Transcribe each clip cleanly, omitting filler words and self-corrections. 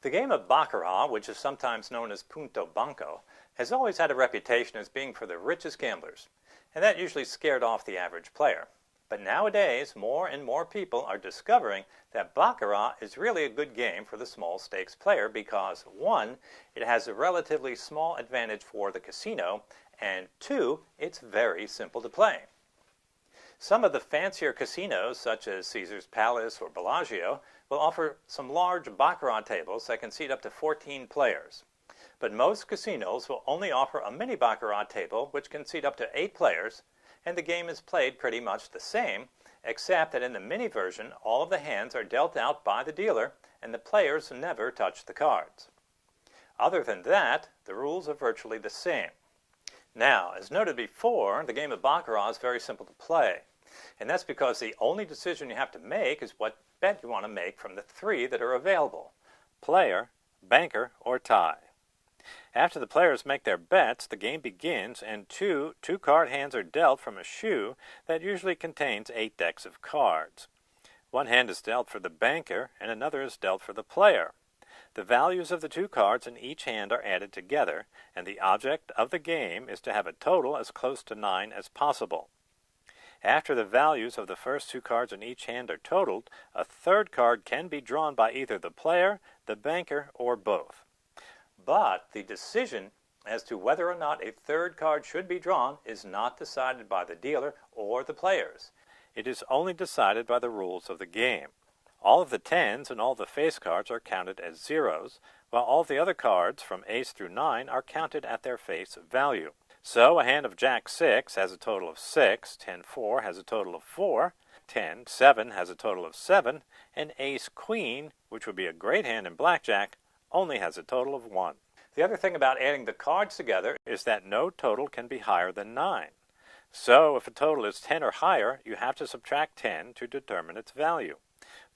The game of Baccarat, which is sometimes known as Punto Banco, has always had a reputation as being for the richest gamblers, and that usually scared off the average player. But nowadays, more and more people are discovering that Baccarat is really a good game for the small stakes player because, one, it has a relatively small advantage for the casino, and two, it's very simple to play. Some of the fancier casinos, such as Caesar's Palace or Bellagio, will offer some large Baccarat tables that can seat up to 14 players. But most casinos will only offer a mini Baccarat table which can seat up to 8 players, and the game is played pretty much the same, except that in the mini version all of the hands are dealt out by the dealer and the players never touch the cards. Other than that, the rules are virtually the same. Now, as noted before, the game of Baccarat is very simple to play, and that's because the only decision you have to make is what bet you want to make from the 3 that are available: player, banker, or tie. After the players make their bets, the game begins and two card hands are dealt from a shoe that usually contains 8 decks of cards. One hand is dealt for the banker and another is dealt for the player. The values of the 2 cards in each hand are added together, and the object of the game is to have a total as close to 9 as possible. After the values of the first 2 cards in each hand are totaled, a 3rd card can be drawn by either the player, the banker, or both. But the decision as to whether or not a 3rd card should be drawn is not decided by the dealer or the players. It is only decided by the rules of the game. All of the 10s and all the face cards are counted as zeros, while all the other cards from ace through 9 are counted at their face value. So a hand of Jack 6 has a total of 6, 10-4 has a total of 4, 10-7 has a total of 7, and Ace Queen, which would be a great hand in blackjack, only has a total of 1. The other thing about adding the cards together is that no total can be higher than 9. So if a total is 10 or higher, you have to subtract 10 to determine its value.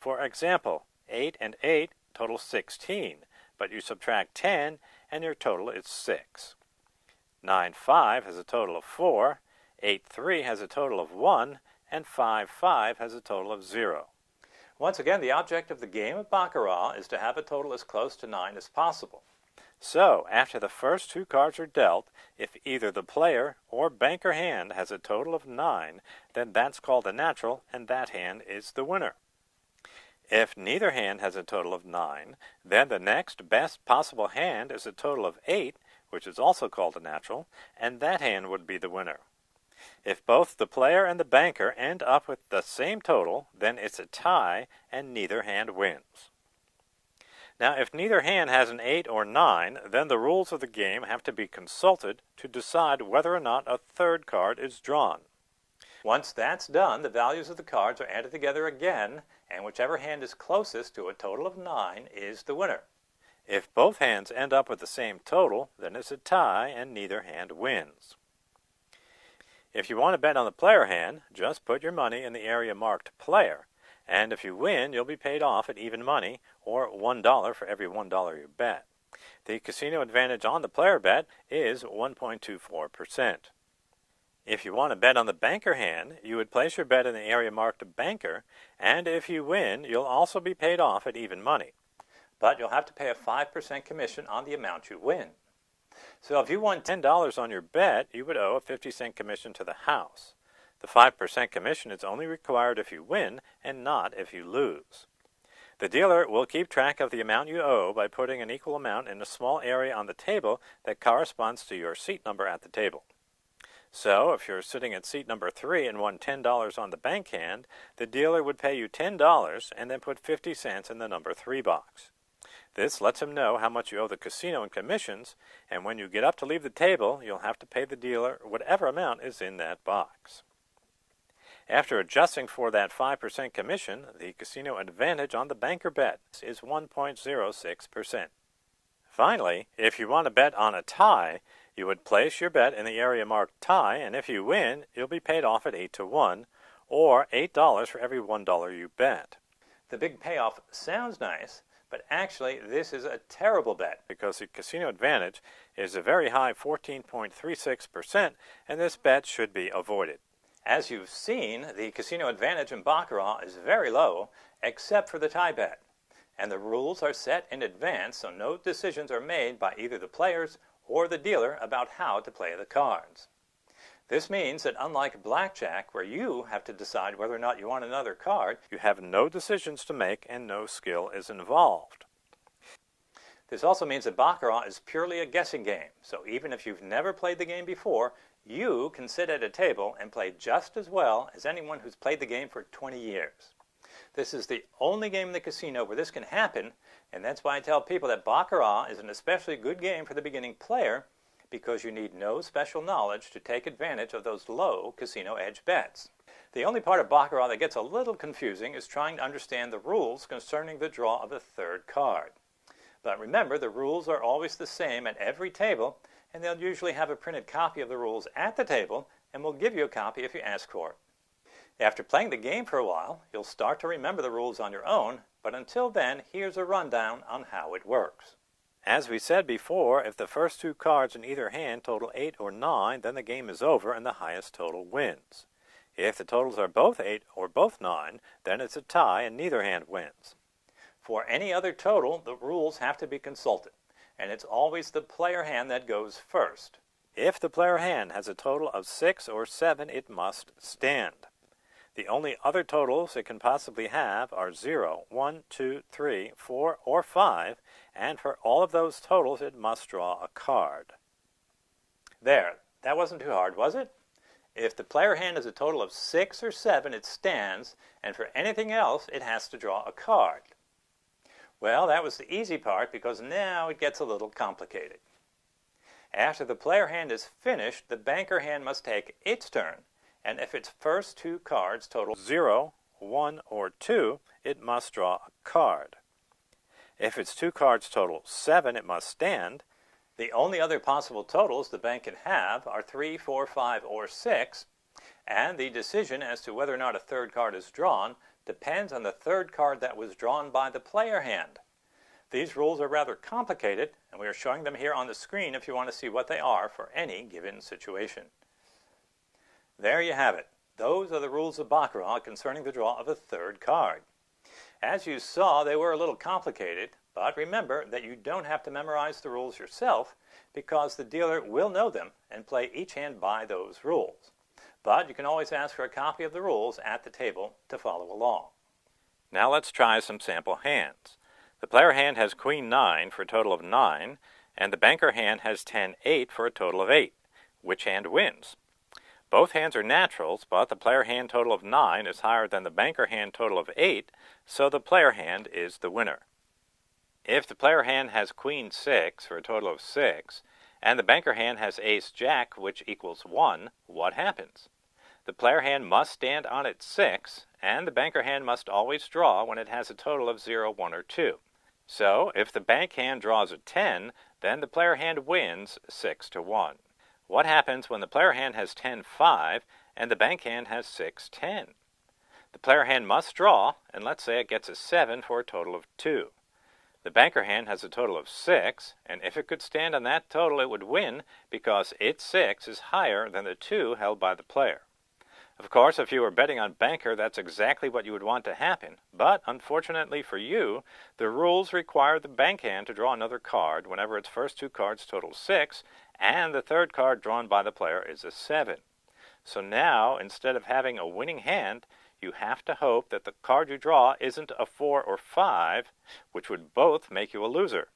For example, 8 and 8 total 16, but you subtract 10 and your total is 6. 9-5 has a total of 4, 8-3 has a total of 1, and 5-5 has a total of 0. Once again, the object of the game of Baccarat is to have a total as close to 9 as possible. So, after the first 2 cards are dealt, if either the player or banker hand has a total of 9, then that's called a natural, and that hand is the winner. If neither hand has a total of 9, then the next best possible hand is a total of 8, which is also called a natural, and that hand would be the winner. If both the player and the banker end up with the same total, then it's a tie and neither hand wins. Now, if neither hand has an 8 or 9, then the rules of the game have to be consulted to decide whether or not a 3rd card is drawn. Once that's done, the values of the cards are added together again, and whichever hand is closest to a total of 9 is the winner. If both hands end up with the same total, then it's a tie and neither hand wins. If you want to bet on the player hand, just put your money in the area marked player, and if you win, you'll be paid off at even money, or $1 for every $1 you bet. The casino advantage on the player bet is 1.24%. If you want to bet on the banker hand, you would place your bet in the area marked banker, and if you win, you'll also be paid off at even money. But you'll have to pay a 5% commission on the amount you win. So if you won $10 on your bet, you would owe a 50-cent commission to the house. The 5% commission is only required if you win and not if you lose. The dealer will keep track of the amount you owe by putting an equal amount in a small area on the table that corresponds to your seat number at the table. So, if you're sitting at seat number 3 and won $10 on the bank hand, the dealer would pay you $10 and then put 50 cents in the number 3 box. This lets him know how much you owe the casino in commissions, and when you get up to leave the table, you'll have to pay the dealer whatever amount is in that box. After adjusting for that 5% commission, the casino advantage on the banker bet is 1.06%. Finally, if you want to bet on a tie, you would place your bet in the area marked tie, and if you win, you'll be paid off at 8-1, or $8 for every $1 you bet. The big payoff sounds nice, but actually this is a terrible bet because the casino advantage is a very high 14.36%, and this bet should be avoided. As you've seen, the casino advantage in Baccarat is very low, except for the tie bet. and the rules are set in advance so no decisions are made by either the players or the dealer about how to play the cards. This means that unlike blackjack, where you have to decide whether or not you want another card, you have no decisions to make and no skill is involved. This also means that Baccarat is purely a guessing game, so even if you've never played the game before, you can sit at a table and play just as well as anyone who's played the game for 20 years. This is the only game in the casino where this can happen, and that's why I tell people that Baccarat is an especially good game for the beginning player, because you need no special knowledge to take advantage of those low casino edge bets. The only part of Baccarat that gets a little confusing is trying to understand the rules concerning the draw of the third card. But remember, the rules are always the same at every table, and they'll usually have a printed copy of the rules at the table, and will give you a copy if you ask for it. After playing the game for a while, you'll start to remember the rules on your own, but until then, here's a rundown on how it works. As we said before, if the first two cards in either hand total 8 or 9, then the game is over and the highest total wins. If the totals are both 8 or both 9, then it's a tie and neither hand wins. For any other total, the rules have to be consulted, and it's always the player hand that goes first. If the player hand has a total of 6 or 7, it must stand. The only other totals it can possibly have are 0, 1, 2, 3, 4, or 5, and for all of those totals it must draw a card. There, that wasn't too hard, was it? If the player hand has a total of 6 or 7, it stands, and for anything else it has to draw a card. Well, that was the easy part, because now it gets a little complicated. After the player hand is finished, the banker hand must take its turn, and if its first two cards total 0, 1, or 2, it must draw a card. If its two cards total 7, it must stand. The only other possible totals the bank can have are 3, 4, 5, or 6, and the decision as to whether or not a third card is drawn depends on the third card that was drawn by the player hand. These rules are rather complicated, and we are showing them here on the screen if you want to see what they are for any given situation. There you have it. Those are the rules of Baccarat concerning the draw of a third card. As you saw, they were a little complicated, but remember that you don't have to memorize the rules yourself, because the dealer will know them and play each hand by those rules. But you can always ask for a copy of the rules at the table to follow along. Now let's try some sample hands. The player hand has Queen 9 for a total of 9, and the banker hand has 10-8 for a total of 8. Which hand wins? Both hands are naturals, but the player hand total of 9 is higher than the banker hand total of 8, so the player hand is the winner. If the player hand has Queen 6 for a total of 6, and the banker hand has Ace-Jack, which equals 1, what happens? The player hand must stand on its 6, and the banker hand must always draw when it has a total of 0, 1, or 2. So, if the bank hand draws a 10, then the player hand wins 6-1. What happens when the player hand has 10-5, and the bank hand has 6-10? The player hand must draw, and let's say it gets a 7 for a total of 2. The banker hand has a total of 6, and if it could stand on that total, it would win because its 6 is higher than the 2 held by the player. Of course, if you were betting on banker, that's exactly what you would want to happen. But, unfortunately for you, the rules require the bank hand to draw another card whenever its first two cards total 6, and the third card drawn by the player is a 7. So now, instead of having a winning hand, you have to hope that the card you draw isn't a 4 or 5, which would both make you a loser.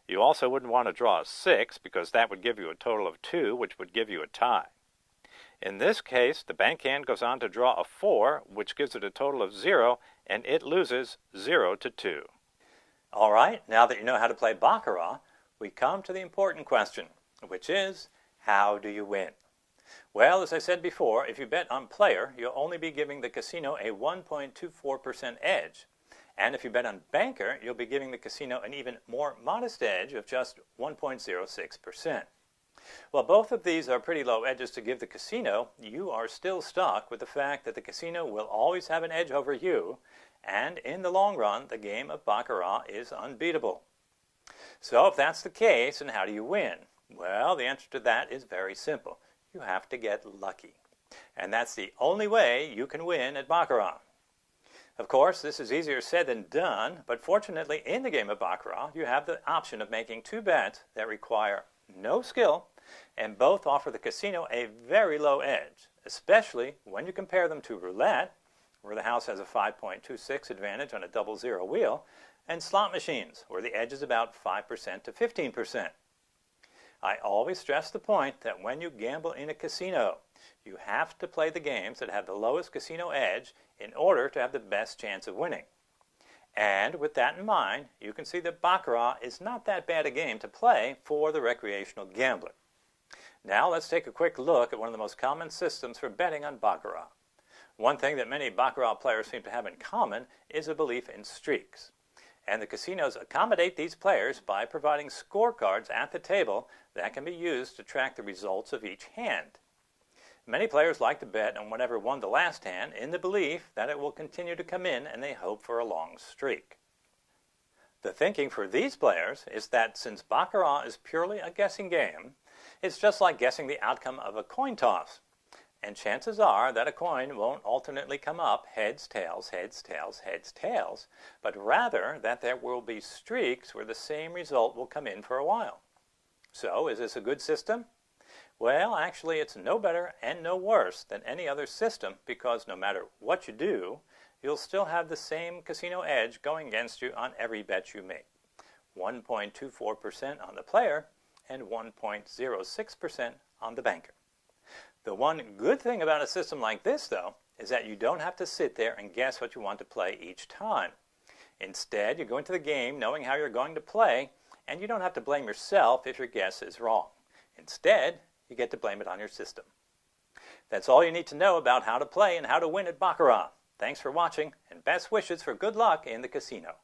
You also wouldn't want to draw a 6, because that would give you a total of 2, which would give you a tie. In this case, the bank hand goes on to draw a 4, which gives it a total of 0, and it loses 0-2. All right, now that you know how to play Baccarat, we come to the important question, which is, how do you win? Well, as I said before, if you bet on player, you'll only be giving the casino a 1.24% edge. And if you bet on banker, you'll be giving the casino an even more modest edge of just 1.06%. While both of these are pretty low edges to give the casino, you are still stuck with the fact that the casino will always have an edge over you, and in the long run, the game of Baccarat is unbeatable. So if that's the case, and how do you win? Well, the answer to that is very simple. You have to get lucky. And that's the only way you can win at Baccarat. Of course, this is easier said than done, but fortunately in the game of Baccarat, you have the option of making two bets that require no skill, and both offer the casino a very low edge, especially when you compare them to roulette, where the house has a 5.26 advantage on a double zero wheel, and slot machines, where the edge is about 5% to 15%. I always stress the point that when you gamble in a casino, you have to play the games that have the lowest casino edge in order to have the best chance of winning. And with that in mind, you can see that Baccarat is not that bad a game to play for the recreational gambler. Now let's take a quick look at one of the most common systems for betting on Baccarat. One thing that many Baccarat players seem to have in common is a belief in streaks. And the casinos accommodate these players by providing scorecards at the table that can be used to track the results of each hand. Many players like to bet on whatever won the last hand in the belief that it will continue to come in, and they hope for a long streak. The thinking for these players is that since Baccarat is purely a guessing game, it's just like guessing the outcome of a coin toss. And chances are that a coin won't alternately come up heads, tails, heads, tails, heads, tails, but rather that there will be streaks where the same result will come in for a while. So, is this a good system? Well, actually, it's no better and no worse than any other system, because no matter what you do, you'll still have the same casino edge going against you on every bet you make. 1.24% on the player and 1.06% on the banker. The one good thing about a system like this, though, is that you don't have to sit there and guess what you want to play each time. Instead, you go into the game knowing how you're going to play, and you don't have to blame yourself if your guess is wrong. Instead, you get to blame it on your system. That's all you need to know about how to play and how to win at Baccarat. Thanks for watching, and best wishes for good luck in the casino.